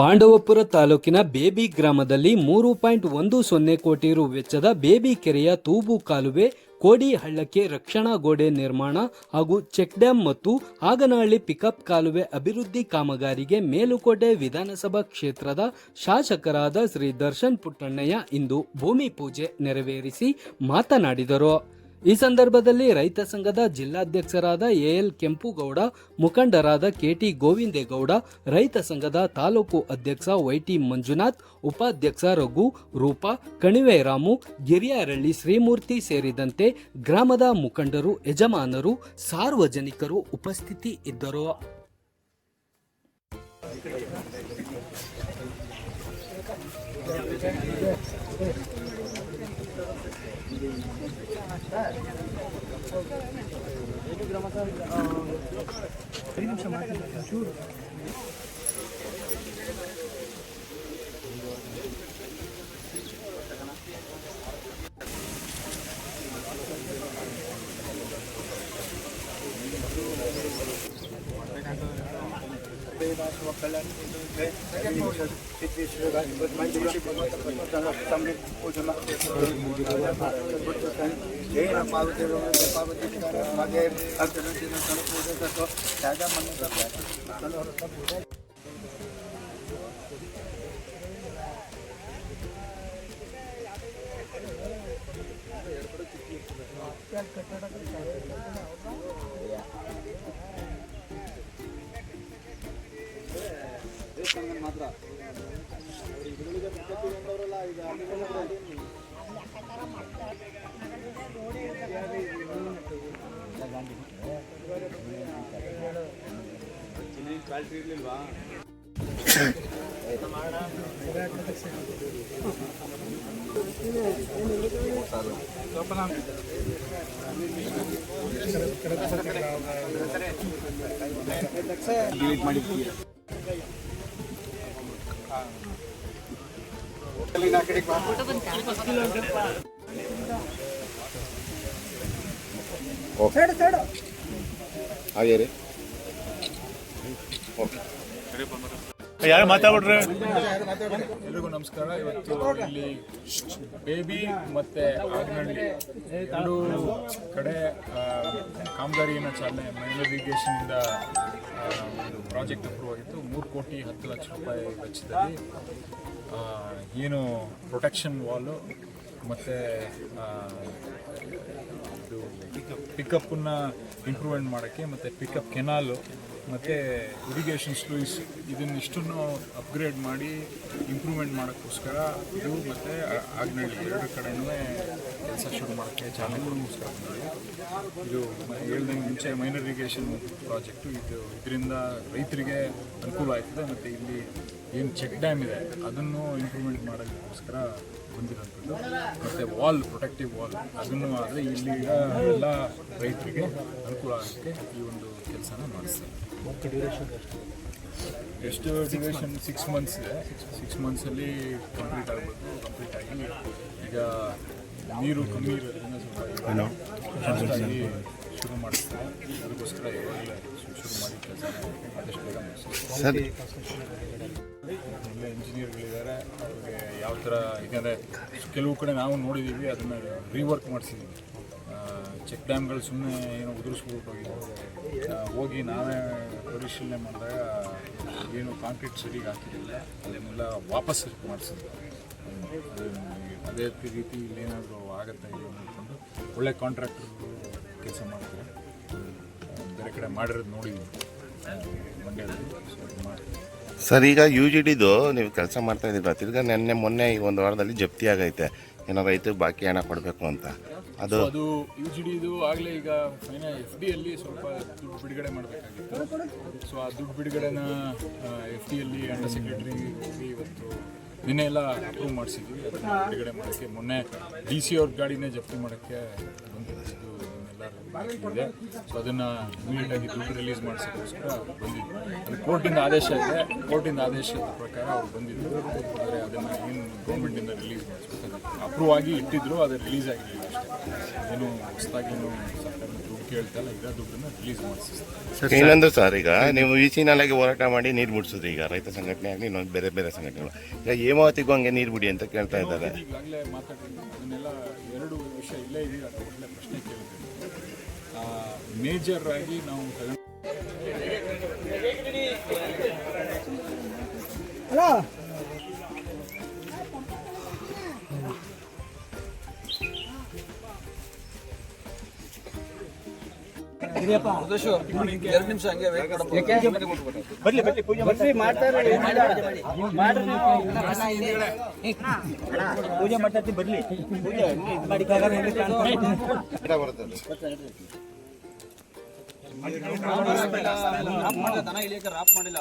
ಪಾಂಡವಪುರ ತಾಲೂಕಿನ ಬೇಬಿ ಗ್ರಾಮದಲ್ಲಿ 3.10 ಕೋಟಿ ರು ವೆಚ್ಚದ ಬೇಬಿ ಕೆರೆಯ ತೂಬು ಕಾಲುವೆ, ಕೋಡಿ ಹಳ್ಳಕ್ಕೆ ರಕ್ಷಣಾ ಗೋಡೆ ನಿರ್ಮಾಣ ಹಾಗೂ ಚೆಕ್ ಡ್ಯಾಂ ಮತ್ತು ಆಗನಹಳ್ಳಿ ಪಿಕಪ್ ಕಾಲುವೆ ಅಭಿವೃದ್ಧಿ ಕಾಮಗಾರಿಗೆ ಮೇಲುಕೋಟೆ ವಿಧಾನಸಭಾ ಕ್ಷೇತ್ರದ ಶಾಸಕರಾದ ಶ್ರೀ ದರ್ಶನ್ ಪುಟ್ಟಣ್ಣಯ್ಯ ಇಂದು ಭೂಮಿ ಪೂಜೆ ನೆರವೇರಿಸಿ ಮಾತನಾಡಿದರು. ಈ ಸಂದರ್ಭದಲ್ಲಿ ರೈತ ಸಂಘದ ಜಿಲ್ಲಾಧ್ಯಕ್ಷರಾದ ಎಎಲ್ ಕೆಂಪುಗೌಡ, ಮುಖಂಡರಾದ ಕೆಟಿ ಗೋವಿಂದೇಗೌಡ, ರೈತ ಸಂಘದ ತಾಲೂಕು ಅಧ್ಯಕ್ಷ ವೈಟಿ ಮಂಜುನಾಥ್, ಉಪಾಧ್ಯಕ್ಷ ರಘು, ರೂಪಾ, ಕಣಿವೆ ರಾಮು, ಗಿರಿಯಾರಳ್ಳಿ ಶ್ರೀಮೂರ್ತಿ ಸೇರಿದಂತೆ ಗ್ರಾಮದ ಮುಖಂಡರು, ಯಜಮಾನರು, ಸಾರ್ವಜನಿಕರು ಉಪಸ್ಥಿತಿ ಇದ್ದರು. ಮಾತ್ರ ಕ್ವಾಲಿಟಿ ಇರ್ಲಿಲ್ವಾ? ಹಾಗೆ ರೀ. ಯಾರು ಮಾತಾಡ್ಬಿಟ್ರೆ ಎಲ್ರಿಗೂ ನಮಸ್ಕಾರ. ಇವತ್ತು ಇಲ್ಲಿ ಬೇಬಿ ಮತ್ತೆ ಆಗನಹಳ್ಳಿ ಎರಡು ಕಡೆ ಕಾಮಗಾರಿಯನ್ನು ಚಾಲನೆ, ಮೈನರ್ ಇರಿಗೇಷನ್ ಇಂದ ಒಂದು ಪ್ರಾಜೆಕ್ಟ್ ಅಪ್ರೂವ್ ಆಗಿತ್ತು. 3,10,00,000 ವೆಚ್ಚದಲ್ಲಿ ಏನು ಪ್ರೊಟೆಕ್ಷನ್ ವಾಲು ಮತ್ತು ಇದು ಪಿಕಪ್ಪನ್ನ ಇಂಪ್ರೂವ್ಮೆಂಟ್ ಮಾಡೋಕ್ಕೆ, ಮತ್ತು ಪಿಕಪ್ ಕೆನಾಲು ಮತ್ತು ಇರಿಗೇಷನ್ ಸ್ಲೂಯಿಸ್ ಇದನ್ನಿಷ್ಟನ್ನು ಅಪ್ಗ್ರೇಡ್ ಮಾಡಿ ಇಂಪ್ರೂವ್ಮೆಂಟ್ ಮಾಡೋಕ್ಕೋಸ್ಕರ ಇದು ಮತ್ತು ಆಗನಹಳ್ಳಿ ಎರಡು ಕಡೆಯೂ ಕೆಲಸ ಶುರು ಮಾಡೋಕ್ಕೆ ಚಾಲನೆ ಕೊಡೋಕ್ಕೋಸ್ಕರ ಇದು ಹೇಳ್ದಂಗೆ ಮುಂಚೆ ಮೈನರ್ ಇರಿಗೇಷನ್ ಪ್ರಾಜೆಕ್ಟು. ಇದರಿಂದ ರೈತರಿಗೆ ಅನುಕೂಲ ಆಗ್ತದೆ. ಮತ್ತು ಇಲ್ಲಿ ಏನು ಚೆಕ್ ಡ್ಯಾಮ್ ಇದೆ ಅದನ್ನು ಇಂಪ್ರೂವ್ಮೆಂಟ್ ಮಾಡೋದಕ್ಕೋಸ್ಕರ ಬಂದಿರೋಂಥದ್ದು. ಮತ್ತು ವಾಲ್, ಪ್ರೊಟೆಕ್ಟಿವ್ ವಾಲ್ ಅದನ್ನು ಆದರೆ ಇಲ್ಲಿ ಎಲ್ಲ ರೈತರಿಗೆ ಅನುಕೂಲ ಆಗೋಕ್ಕೆ ಈ ಒಂದು ಕೆಲಸನ ಮಾಡಿಸ್ತಾರೆ. ಎಷ್ಟು ಡ್ಯೂರೇಷನ್ 6 ಮಂತ್ಸ್ ಇದೆ. 6 ಮಂತ್ಸಲ್ಲಿ ಕಂಪ್ಲೀಟ್ ಆಗ್ಬೋದು. ಕಂಪ್ಲೀಟ್ ಆಗಿ ಈಗ ನೀರು ಕಮ್ಮಿ ಇರೋದ್ರಿಂದ ಸ್ವಲ್ಪ ಶುರು ಮಾಡಿಸ್ತಾರೆ. ಅದಕ್ಕೋಸ್ಕರ ಇವಾಗಲೇ ಶುರು ಮಾಡಿ ಕೆಲಸ ಆದಷ್ಟು ಬೇಗ ಮುಗಿಸ್ತಾರೆ. ಒಳ್ಳೆ ಇಂಜಿನಿಯರ್ಗಳಿದ್ದಾರೆ. ಅವ್ರಿಗೆ ಯಾವ ಥರ ಯಾಕಂದರೆ ಕೆಲವು ಕಡೆ ನಾವು ನೋಡಿದ್ದೀವಿ, ಅದನ್ನು ರೀವರ್ಕ್ ಮಾಡಿಸಿದ್ದೀವಿ. ಚೆಕ್ ಡ್ಯಾಮ್ಗಳು ಸುಮ್ಮನೆ ಏನೋ ಉದುರಿಸ್ಬಿಟ್ಟು ಹೋಗಿ ನಾವೇ ಪರಿಶೀಲನೆ ಮಾಡಿದಾಗ ಏನು ಕಾಂಕ್ರೀಟ್ ಸರಿಗೆ ಹಾಕಿರಲಿಲ್ಲ, ಅದನ್ನೆಲ್ಲ ವಾಪಸ್ ಮಾಡಿಸಿದ್ವಿ. ಅದೇ ರೀತಿ ಇಲ್ಲೇನಾದರೂ ಆಗುತ್ತೆ ಅಂದ್ಕೊಂಡು ಒಳ್ಳೆ ಕಾಂಟ್ರಾಕ್ಟರ್ ಕೆಲಸ ಮಾಡ್ತಾರೆ. ಬೇರೆ ಕಡೆ ಮಾಡಿರೋದು ನೋಡಿದ್ವಿ ಮಂಡ್ಯದಲ್ಲಿ. ಸರ್, ಈಗ UGDದು ನೀವು ಕೆಲಸ ಮಾಡ್ತಾ ಇದ್ದೀರಾ, ತಿರ್ಗಾ ಮೊನ್ನೆ ಈ ಒಂದು ವಾರದಲ್ಲಿ ಜಪ್ತಿ ಆಗೈತೆ. ಏನೋ ರೈತರು ಬಾಕಿ ಹಣ ಕೊಡಬೇಕು ಅಂತ. ಅದು UGDದು ಆಗಲೇ ಈಗ FDಯಲ್ಲಿ ಸ್ವಲ್ಪ ದುಡ್ಡು ಬಿಡುಗಡೆ ಮಾಡಬೇಕಾಗಿತ್ತು. ಸೊ ಆ ದುಡ್ಡು ಬಿಡುಗಡೆನ FDಯಲ್ಲಿ ಅಂಡರ್ ಸೆಕ್ರೆಟರಿ ಹೋಗಿ ಇವತ್ತು ನಿನ್ನೆ ಎಲ್ಲ ಅಪ್ರೂವ್ ಮಾಡಿಸಿದ್ವಿ. ಅದನ್ನು ಬಿಡುಗಡೆ ಮಾಡೋಕ್ಕೆ ಮೊನ್ನೆ DC ಅವ್ರ ಗಾಡಿನೇ ಜಪ್ತಿ ಮಾಡೋಕ್ಕೆ ಬಂದಿದ್ದು ಎಲ್ಲರೂ ಇದೆ. ಸೊ ಅದನ್ನು ಇಮಿಡಿಯೇಟಾಗಿ ದುಡ್ಡು ರಿಲೀಸ್ ಮಾಡಿಸೋಕ್ಕೋಸ್ಕರ ಬಂದಿದ್ದು. ಅದು ಕೋರ್ಟಿಂದ ಆದೇಶ ಇದೆ. ಕೋರ್ಟಿಂದ ಆದೇಶದ ಪ್ರಕಾರ ಅವ್ರು ಬಂದಿದ್ದು. ಆದರೆ ಅದನ್ನು ಏನು ಗೌರ್ಮೆಂಟಿಂದ ರಿಲೀಸ್ ಮಾಡಿಸ್ಬೇಕು, ಅಪ್ರೂವ್ ಆಗಿ ಇಟ್ಟಿದ್ರು, ಅದು ರಿಲೀಸ್ ಆಗಿರಲಿಲ್ಲ ಅಷ್ಟೇ. ಏನು ಹೊಸದಾಗಿ ಸರ್ಕಾರ ದುಡ್ಡು ಕೇಳ್ತಾ ಇಲ್ಲ, ಇರೋ ದುಡ್ಡನ್ನ ರಿಲೀಸ್ ಮಾಡಿಸ್ತಾರೆ. ಇನ್ನೊಂದು ಸರ್, ಈಗ ನೀವು ವಿಸಿನಲ್ಲಾಗಿ ಹೋರಾಟ ಮಾಡಿ ನೀರು ಬಿಡಿಸಿದ್ರಿ, ಈಗ ರೈತ ಸಂಘಟನೆ ಆಗಲಿ ಇನ್ನೊಂದು ಬೇರೆ ಬೇರೆ ಸಂಘಟನೆಗಳು ಈಗ ಹೇಮಾವತಿಗೂ ಹಂಗೆ ನೀರು ಬಿಡಿ ಅಂತ ಕೇಳ್ತಾ ಇದ್ದಾರೆ. ಈಗಾಗಲೇ ಮಾತಾಡಿದ್ರು, ಅದನ್ನೆಲ್ಲ ಎರಡು ವಿಷಯ ಇಲ್ಲೇ ಇದೆ, ಅದು ಒಳ್ಳೆ ಪ್ರಶ್ನೆ ಕೇಳಿದ್ರು. ಮೇಜರ್ ಆಗಿ ನಾವು ಎರಡು ನಿಮಿಷ ಹಂಗೆ ಪೂಜೆ ಮಾಡ್ತಾ ಬರ್ಲಿ ದನ ಇಳಿಯಕ್ಕೆ ರಾಪ್ ಮಾಡಿಲ್ಲ.